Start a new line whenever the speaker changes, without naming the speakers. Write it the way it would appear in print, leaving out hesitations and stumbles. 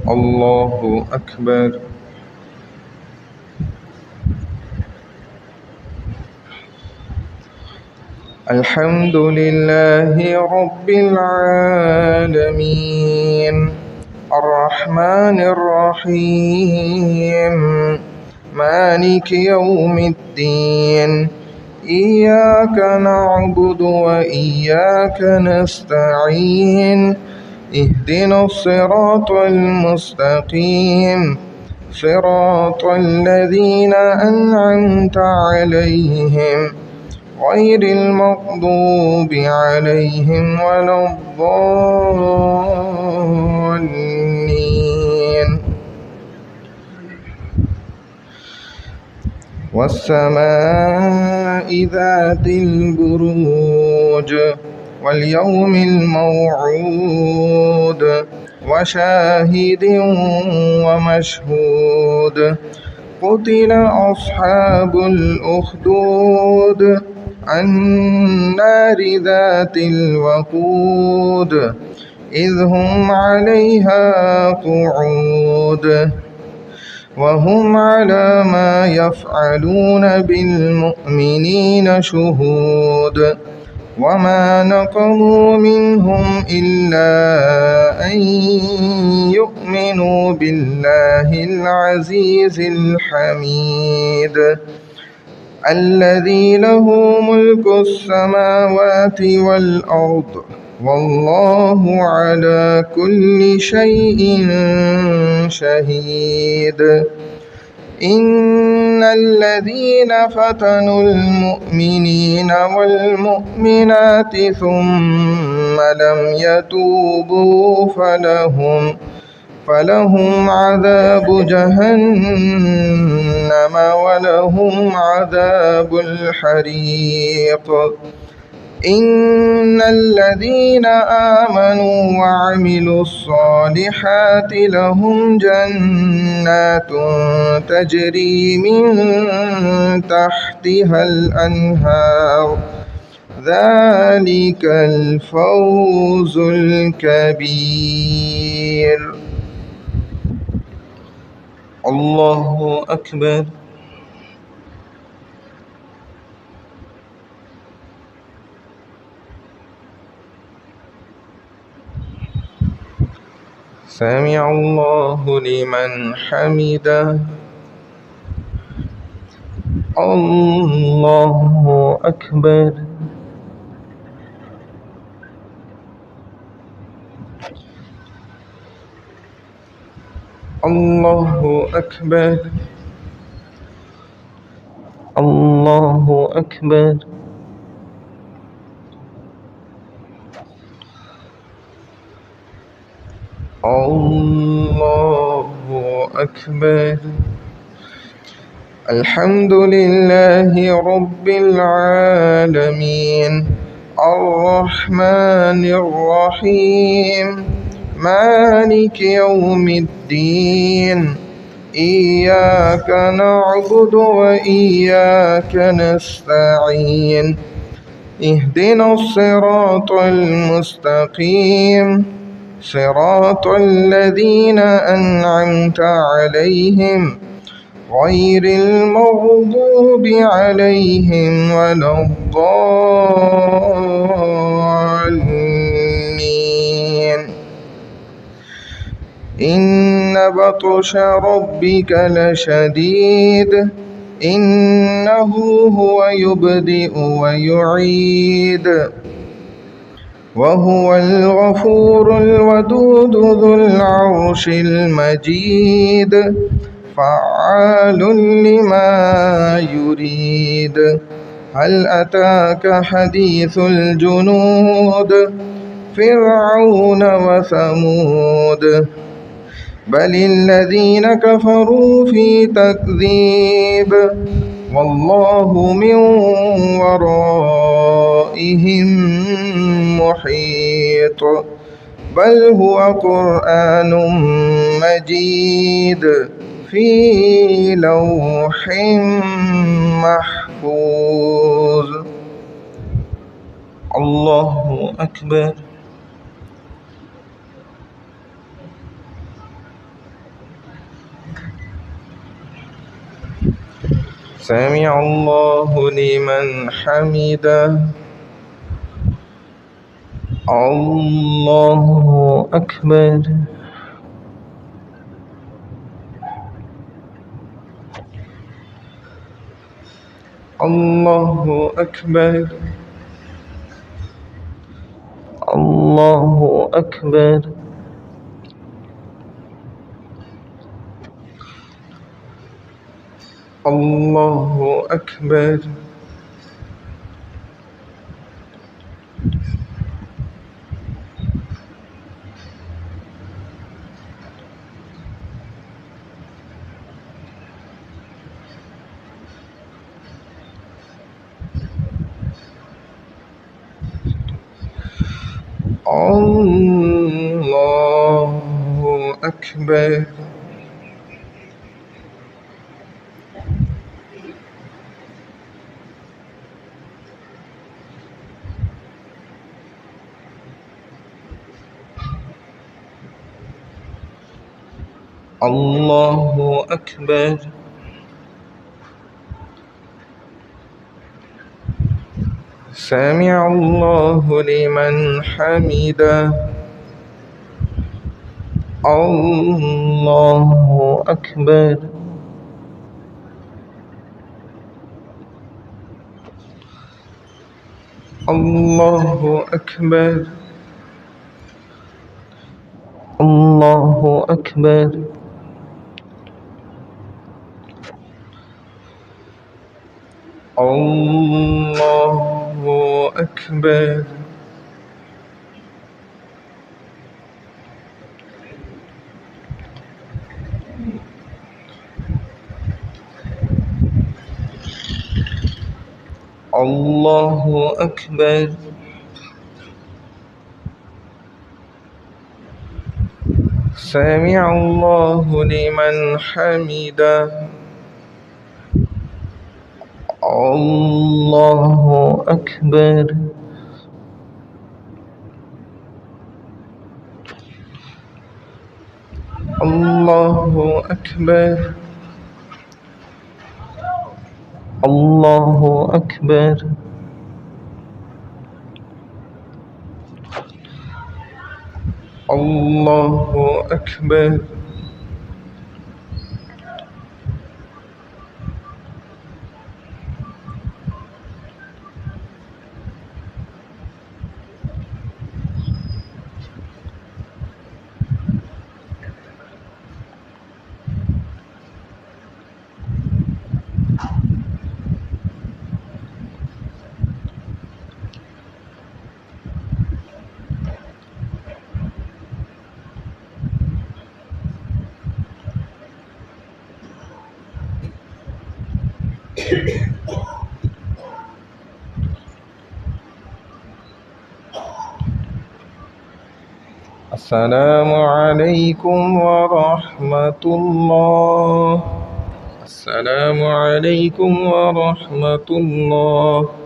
الله أكبر. الحمد لله رب العالمين الرحمن الرحيم مالك يوم الدين إياك نعبد وإياك نستعين اهدنا الصراط المستقيم صراط الذين أنعمت عليهم غير المغضوب عليهم ولا الضالين. والسماء ذات البروج واليوم الموعود وشاهد ومشهود قتل أصحاب الأخدود النار ذات الوقود إذ هم عليها قعود وهم على ما يفعلون بالمؤمنين شهود وما نقموا منهم إلا أن يؤمنوا بالله العزيز الحميد الذي له ملك السماوات والأرض والله على كل شيء شهيد. إن الذين فتنوا المؤمنين والمؤمنات ثم لم يتوبوا فلهم عذاب جهنم ولهم عذاب الحريق. إن الذين آمنوا وعملوا الصالحات لهم جنات تجري من تحتها الأنهار ذلك الفوز الكبير. الله أكبر. سمع الله لمن حمده. الله أكبر. الله أكبر. الله أكبر. الله أكبر. الحمد لله رب العالمين الرحمن الرحيم مالك يوم الدين إياك نعبد وإياك نستعين اهدنا الصراط المستقيم صراط الذين أنعمت عليهم غير المغضوب عليهم ولا الضالين. إن بطش ربك لشديد إنه هو يبدئ ويعيد وهو الغفور الودود ذو العرش المجيد فعال لما يريد. هل أتاك حديث الجنود فرعون وثمود بل الذين كفروا في تكذيب والله من ورائهم محيط بل هو قرآن مجيد في لوح محفوظ. الله أكبر. سمع الله لمن حمده. الله أكبر. الله أكبر. الله أكبر. الله أكبر. الله أكبر. الله أكبر. سمع الله لمن حمده. الله أكبر. الله أكبر. الله أكبر. الله أكبر. الله أكبر. سمع الله لمن حمده. الله أكبر. الله أكبر. الله أكبر. الله أكبر. السلام عليكم ورحمة الله. السلام عليكم ورحمة الله.